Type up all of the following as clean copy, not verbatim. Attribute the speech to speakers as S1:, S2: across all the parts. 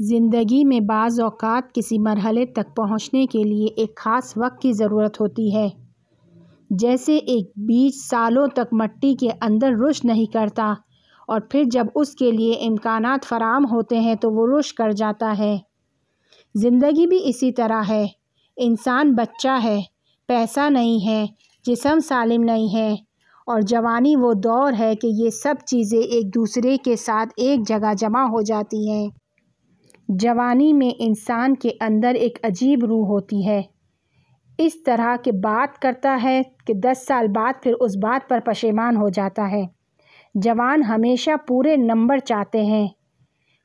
S1: زندگی میں بعض اوقات کسی مرحلے تک پہنچنے کے لیے ایک خاص وقت کی ضرورت ہوتی ہے۔ جیسے ایک بیج سالوں تک مٹی کے اندر رشد نہیں کرتا اور پھر جب اس کے لیے امکانات فراہم ہوتے ہیں تو وہ رشد کر جاتا ہے۔ زندگی بھی اسی طرح ہے۔ انسان بچہ ہے، پیسہ نہیں ہے، جسم سالم نہیں ہے، اور جوانی وہ دور ہے کہ یہ سب چیزیں ایک دوسرے کے ساتھ ایک جگہ جمع ہو جاتی ہیں۔ جوانی میں انسان کے اندر ایک عجیب روح ہوتی ہے، اس طرح کہ بات کرتا ہے کہ 10 سال بعد پھر اس بات پر پشیمان ہو جاتا ہے۔ جوان ہمیشہ پورے نمبر چاہتے ہیں،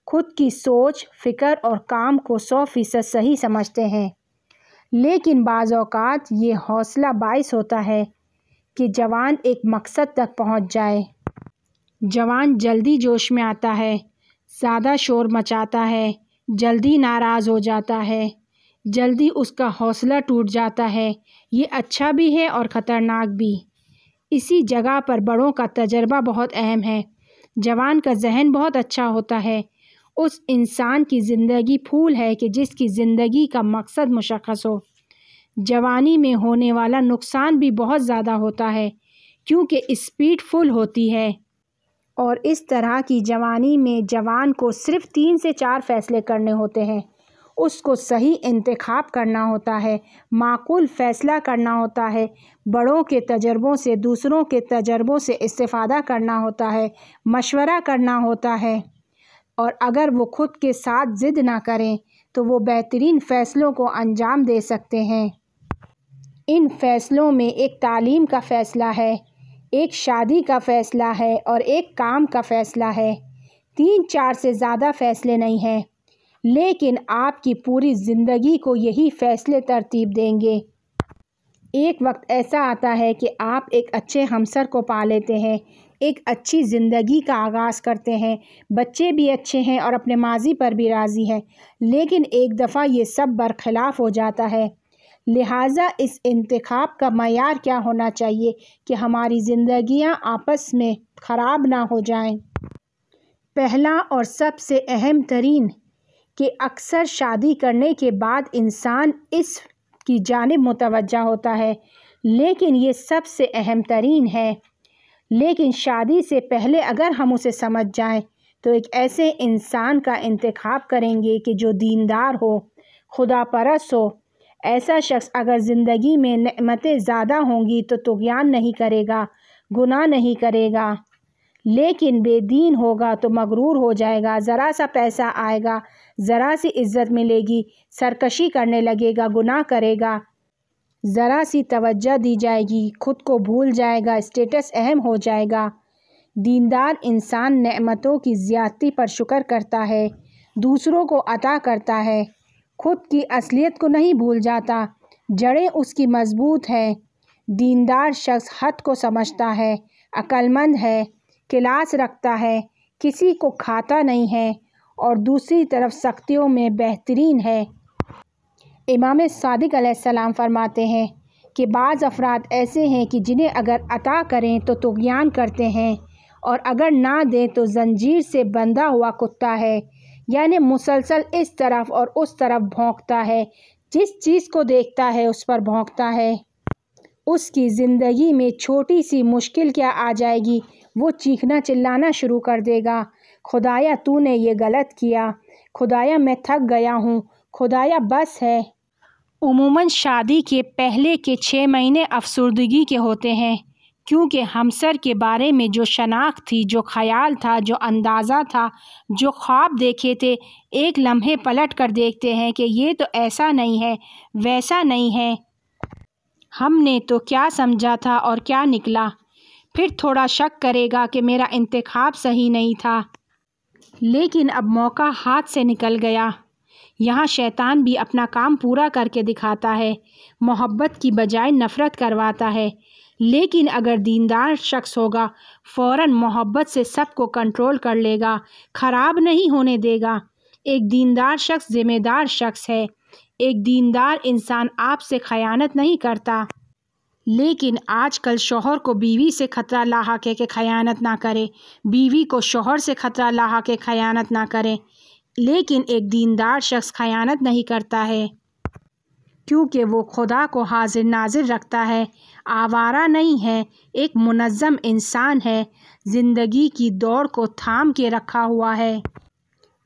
S1: خود کی سوچ، فکر اور کام کو 100% صحیح سمجھتے ہیں، لیکن بعض اوقات یہ حوصلہ باعث ہوتا ہے کہ جوان ایک مقصد تک پہنچ جائے۔ جوان جلدی جوش میں آتا ہے، زیادہ شور مچاتا ہے، جلدی ناراض ہو جاتا ہے، جلدی اس کا حوصلہ ٹوٹ جاتا ہے۔ یہ اچھا بھی ہے اور خطرناک بھی۔ اسی جگہ پر بڑوں کا تجربہ بہت اہم ہے۔ جوان کا ذہن بہت اچھا ہوتا ہے۔ اس انسان کی زندگی پھول ہے کہ جس کی زندگی کا مقصد مشخص ہو۔ جوانی میں ہونے والا نقصان بھی بہت زیادہ ہوتا ہے کیونکہ اسپیڈ فل ہوتی ہے، اور اس طرح کی جوانی میں جوان کو صرف 3 سے 4 فیصلے کرنے ہوتے ہیں۔ اس کو صحیح انتخاب کرنا ہوتا ہے، معقول فیصلہ کرنا ہوتا ہے، بڑوں کے تجربوں سے، دوسروں کے تجربوں سے استفادہ کرنا ہوتا ہے، مشورہ کرنا ہوتا ہے، اور اگر وہ خود کے ساتھ ضد نہ کریں تو وہ بہترین فیصلوں کو انجام دے سکتے ہیں۔ ان فیصلوں میں ایک تعلیم کا فیصلہ ہے، ایک شادی کا فیصلہ ہے اور ایک کام کا فیصلہ ہے۔ 3-4 سے زیادہ فیصلے نہیں ہیں، لیکن آپ کی پوری زندگی کو یہی فیصلے ترتیب دیں گے۔ ایک وقت ایسا آتا ہے کہ آپ ایک اچھے ہمسر کو پا لیتے ہیں، ایک اچھی زندگی کا آغاز کرتے ہیں، بچے بھی اچھے ہیں اور اپنے ماضی پر بھی راضی ہیں، لیکن ایک دفعہ یہ سب برخلاف ہو جاتا ہے۔ لہٰذا اس انتخاب کا معیار کیا ہونا چاہیے کہ ہماری زندگیاں آپس میں خراب نہ ہو جائیں؟ پہلا اور سب سے اہم ترین کہ اکثر شادی کرنے کے بعد انسان اس کی جانب متوجہ ہوتا ہے، لیکن یہ سب سے اہم ترین ہے۔ لیکن شادی سے پہلے اگر ہم اسے سمجھ جائیں تو ایک ایسے انسان کا انتخاب کریں گے کہ جو دیندار ہو، خدا پرست ہو۔ ایسا شخص اگر زندگی میں نعمتیں زیادہ ہوں گی تو طغیان نہیں کرے گا، گناہ نہیں کرے گا، لیکن بے دین ہوگا تو مغرور ہو جائے گا۔ ذرا سا پیسہ آئے گا، ذرا سی عزت ملے گی، سرکشی کرنے لگے گا، گناہ کرے گا، ذرا سی توجہ دی جائے گی، خود کو بھول جائے گا، اسٹیٹس اہم ہو جائے گا۔ دیندار انسان نعمتوں کی زیادتی پر شکر کرتا ہے، دوسروں کو عطا کرتا ہے، خود کی اصلیت کو نہیں بھول جاتا، جڑیں اس کی مضبوط ہیں۔ دیندار شخص حد کو سمجھتا ہے، عقل مند ہے، کلاس رکھتا ہے، کسی کو کھاتا نہیں ہے اور دوسری طرف سختیوں میں بہترین ہے۔ امام صادق علیہ السلام فرماتے ہیں کہ بعض افراد ایسے ہیں کہ جنہیں اگر عطا کریں تو طغیان کرتے ہیں اور اگر نہ دیں تو زنجیر سے بندھا ہوا کتا ہے، یعنی مسلسل اس طرف اور اس طرف بھونکتا ہے، جس چیز کو دیکھتا ہے اس پر بھونکتا ہے۔ اس کی زندگی میں چھوٹی سی مشکل کیا آ جائے گی وہ چیخنا چلانا شروع کر دے گا، خدایا تو نے یہ غلط کیا، خدایا میں تھک گیا ہوں، خدایا بس ہے۔ عموماً شادی کے پہلے کے 6 مہینے افسردگی کے ہوتے ہیں، کیونکہ ہمسر کے بارے میں جو شناخت تھی، جو خیال تھا، جو اندازہ تھا، جو خواب دیکھے تھے، ایک لمحے پلٹ کر دیکھتے ہیں کہ یہ تو ایسا نہیں ہے، ویسا نہیں ہے، ہم نے تو کیا سمجھا تھا اور کیا نکلا۔ پھر تھوڑا شک کرے گا کہ میرا انتخاب صحیح نہیں تھا، لیکن اب موقع ہاتھ سے نکل گیا۔ یہاں شیطان بھی اپنا کام پورا کر کے دکھاتا ہے، محبت کی بجائے نفرت کرواتا ہے، لیکن اگر دیندار شخص ہوگا فوراً محبت سے سب کو کنٹرول کر لے گا، خراب نہیں ہونے دے گا۔ ایک دیندار شخص ذمہ دار شخص ہے۔ ایک دیندار انسان آپ سے خیانت نہیں کرتا، لیکن آج کل شوہر کو بیوی سے خطرہ لاحق ہے کہ خیانت نہ کرے، بیوی کو شوہر سے خطرہ لاحق ہے خیانت نہ کرے۔ لیکن ایک دیندار شخص خیانت نہیں کرتا ہے کیونکہ وہ خدا کو حاضر ناظر رکھتا ہے، آوارہ نہیں ہے، ایک منظم انسان ہے، زندگی کی دوڑ کو تھام کے رکھا ہوا ہے۔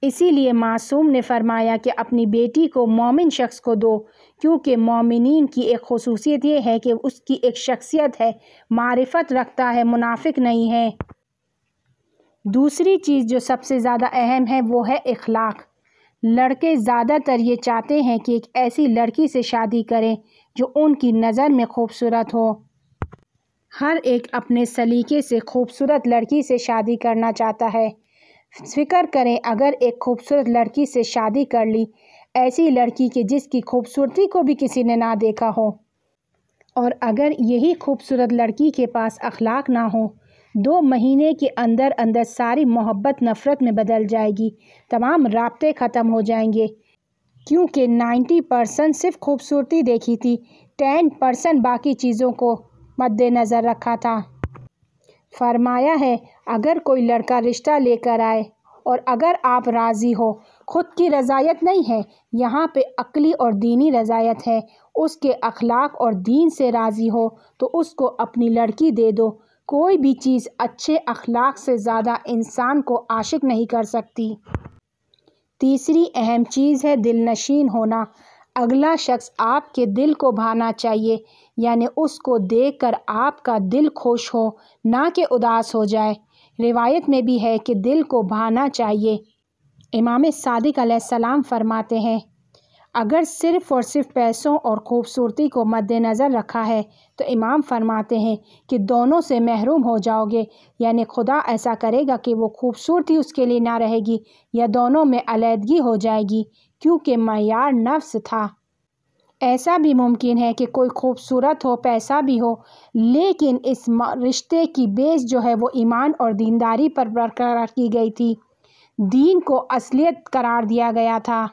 S1: اسی لیے معصوم نے فرمایا کہ اپنی بیٹی کو مومن شخص کو دو، کیونکہ مومنین کی ایک خصوصیت یہ ہے کہ اس کی ایک شخصیت ہے، معرفت رکھتا ہے، منافق نہیں ہے۔ دوسری چیز جو سب سے زیادہ اہم ہے وہ ہے اخلاق۔ لڑکے زیادہ تر یہ چاہتے ہیں کہ ایک ایسی لڑکی سے شادی کریں جو ان کی نظر میں خوبصورت ہو۔ ہر ایک اپنے سلیقے سے خوبصورت لڑکی سے شادی کرنا چاہتا ہے۔ فکر کریں اگر ایک خوبصورت لڑکی سے شادی کر لی، ایسی لڑکی کہ جس کی خوبصورتی کو بھی کسی نے نہ دیکھا ہو، اور اگر یہی خوبصورت لڑکی کے پاس اخلاق نہ ہو، 2 مہینے کے اندر اندر ساری محبت نفرت میں بدل جائے گی، تمام رابطے ختم ہو جائیں گے، کیونکہ 90% صرف خوبصورتی دیکھی تھی، 10% باقی چیزوں کو مد نظر رکھا تھا۔ فرمایا ہے اگر کوئی لڑکا رشتہ لے کر آئے اور اگر آپ راضی ہو، خود کی رضایت نہیں ہے، یہاں پہ عقلی اور دینی رضایت ہے، اس کے اخلاق اور دین سے راضی ہو تو اس کو اپنی لڑکی دے دو۔ کوئی بھی چیز اچھے اخلاق سے زیادہ انسان کو عاشق نہیں کر سکتی۔ تیسری اہم چیز ہے دل نشین ہونا۔ اگلا شخص آپ کے دل کو بھانا چاہیے، یعنی اس کو دیکھ کر آپ کا دل خوش ہو، نہ کہ اداس ہو جائے۔ روایت میں بھی ہے کہ دل کو بھانا چاہیے۔ امام صادق علیہ السلام فرماتے ہیں اگر صرف اور صرف پیسوں اور خوبصورتی کو مد نظر رکھا ہے تو امام فرماتے ہیں کہ دونوں سے محروم ہو جاؤ گے، یعنی خدا ایسا کرے گا کہ وہ خوبصورتی اس کے لیے نہ رہے گی یا دونوں میں علیحدگی ہو جائے گی، کیونکہ معیار نفس تھا۔ ایسا بھی ممکن ہے کہ کوئی خوبصورت ہو، پیسہ بھی ہو، لیکن اس رشتے کی بیس جو ہے وہ ایمان اور دینداری پر برقرار کی گئی تھی، دین کو اصلیت قرار دیا گیا تھا۔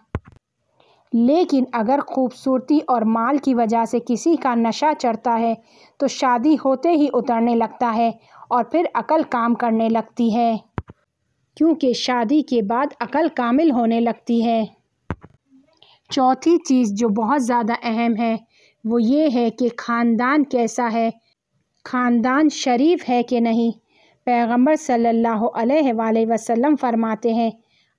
S1: لیکن اگر خوبصورتی اور مال کی وجہ سے کسی کا نشہ چڑھتا ہے تو شادی ہوتے ہی اترنے لگتا ہے اور پھر عقل کام کرنے لگتی ہے، کیونکہ شادی کے بعد عقل کامل ہونے لگتی ہے۔ چوتھی چیز جو بہت زیادہ اہم ہے وہ یہ ہے کہ خاندان کیسا ہے، خاندان شریف ہے کہ نہیں۔ پیغمبر صلی اللہ علیہ وآلہ وسلم فرماتے ہیں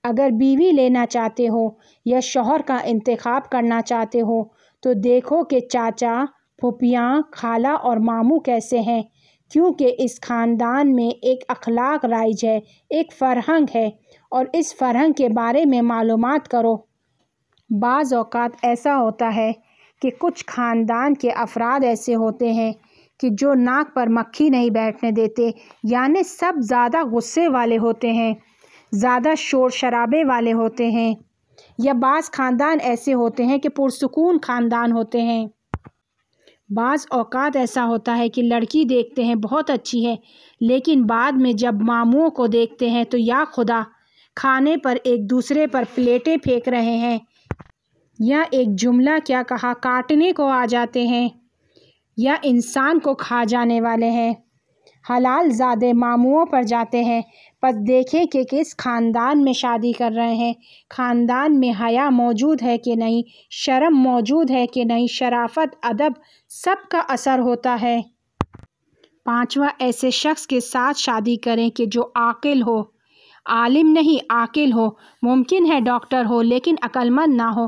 S1: اگر بیوی لینا چاہتے ہو یا شوہر کا انتخاب کرنا چاہتے ہو تو دیکھو کہ چاچا، پھوپھیاں، خالہ اور ماموں کیسے ہیں، کیونکہ اس خاندان میں ایک اخلاق رائج ہے، ایک فرہنگ ہے، اور اس فرہنگ کے بارے میں معلومات کرو۔ بعض اوقات ایسا ہوتا ہے کہ کچھ خاندان کے افراد ایسے ہوتے ہیں کہ جو ناک پر مکھی نہیں بیٹھنے دیتے، یعنی سب زیادہ غصے والے ہوتے ہیں، زیادہ شور شرابے والے ہوتے ہیں، یا بعض خاندان ایسے ہوتے ہیں کہ پرسکون خاندان ہوتے ہیں۔ بعض اوقات ایسا ہوتا ہے کہ لڑکی دیکھتے ہیں بہت اچھی ہے، لیکن بعد میں جب ماموں کو دیکھتے ہیں تو یا خدا، کھانے پر ایک دوسرے پر پلیٹیں پھینک رہے ہیں، یا ایک جملہ کیا کہا کاٹنے کو آ جاتے ہیں، یا انسان کو کھا جانے والے ہیں۔ حلال زادے ماموں پر جاتے ہیں، پس دیکھیں کہ کس خاندان میں شادی کر رہے ہیں، خاندان میں حیا موجود ہے کہ نہیں، شرم موجود ہے کہ نہیں، شرافت، ادب، سب کا اثر ہوتا ہے۔ پانچواں، ایسے شخص کے ساتھ شادی کریں کہ جو عاقل ہو، عالم نہیں عاقل ہو، ممکن ہے ڈاکٹر ہو لیکن عقل مند نہ ہو۔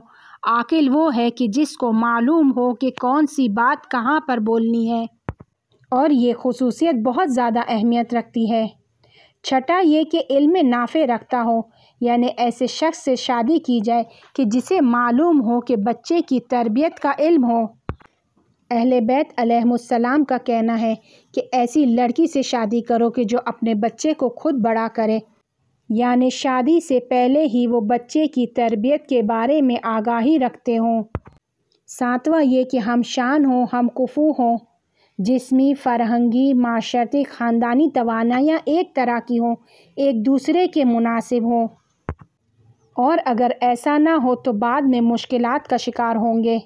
S1: عاقل وہ ہے کہ جس کو معلوم ہو کہ کون سی بات کہاں پر بولنی ہے، اور یہ خصوصیت بہت زیادہ اہمیت رکھتی ہے۔ چھٹا یہ کہ علم نافع رکھتا ہو، یعنی ایسے شخص سے شادی کی جائے کہ جسے معلوم ہو کہ بچے کی تربیت کا علم ہو۔ اہل بیت علیہم السلام کا کہنا ہے کہ ایسی لڑکی سے شادی کرو کہ جو اپنے بچے کو خود بڑا کرے، یعنی شادی سے پہلے ہی وہ بچے کی تربیت کے بارے میں آگاہی رکھتے ہوں۔ ساتواں یہ کہ ہم شان ہوں، ہم کفو ہوں، جسمی، فرہنگی، معاشرتی، خاندانی توانائیاں ایک طرح کی ہوں، ایک دوسرے کے مناسب ہوں، اور اگر ایسا نہ ہو تو بعد میں مشکلات کا شکار ہوں گے۔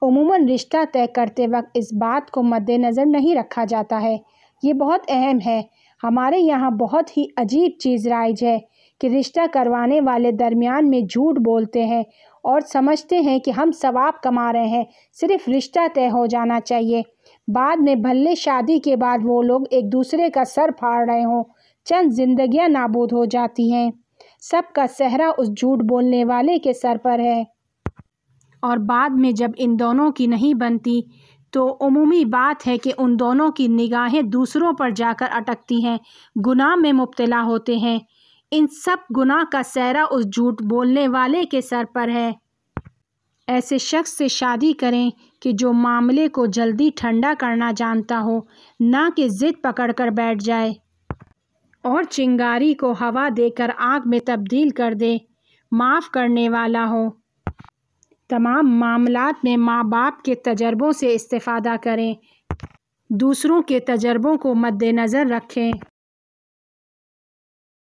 S1: عموماً رشتہ طے کرتے وقت اس بات کو مد نظر نہیں رکھا جاتا ہے، یہ بہت اہم ہے۔ ہمارے یہاں بہت ہی عجیب چیز رائج ہے کہ رشتہ کروانے والے درمیان میں جھوٹ بولتے ہیں اور سمجھتے ہیں کہ ہم ثواب کما رہے ہیں، صرف رشتہ طے ہو جانا چاہیے۔ بعد میں بھلے شادی کے بعد وہ لوگ ایک دوسرے کا سر پھاڑ رہے ہوں، چند زندگیاں نابود ہو جاتی ہیں۔ سب کا سہرا اس جھوٹ بولنے والے کے سر پر ہے۔ اور بعد میں جب ان دونوں کی نہیں بنتی تو عمومی بات ہے کہ ان دونوں کی نگاہیں دوسروں پر جا کر اٹکتی ہیں، گناہ میں مبتلا ہوتے ہیں۔ ان سب گناہ کا سہرا اس جھوٹ بولنے والے کے سر پر ہے۔ ایسے شخص سے شادی کریں کہ جو معاملے کو جلدی ٹھنڈا کرنا جانتا ہو، نہ کہ ضد پکڑ کر بیٹھ جائے اور چنگاری کو ہوا دے کر آگ میں تبدیل کر دے، معاف کرنے والا ہو۔ تمام معاملات میں ماں باپ کے تجربوں سے استفادہ کریں، دوسروں کے تجربوں کو مد نظر رکھیں۔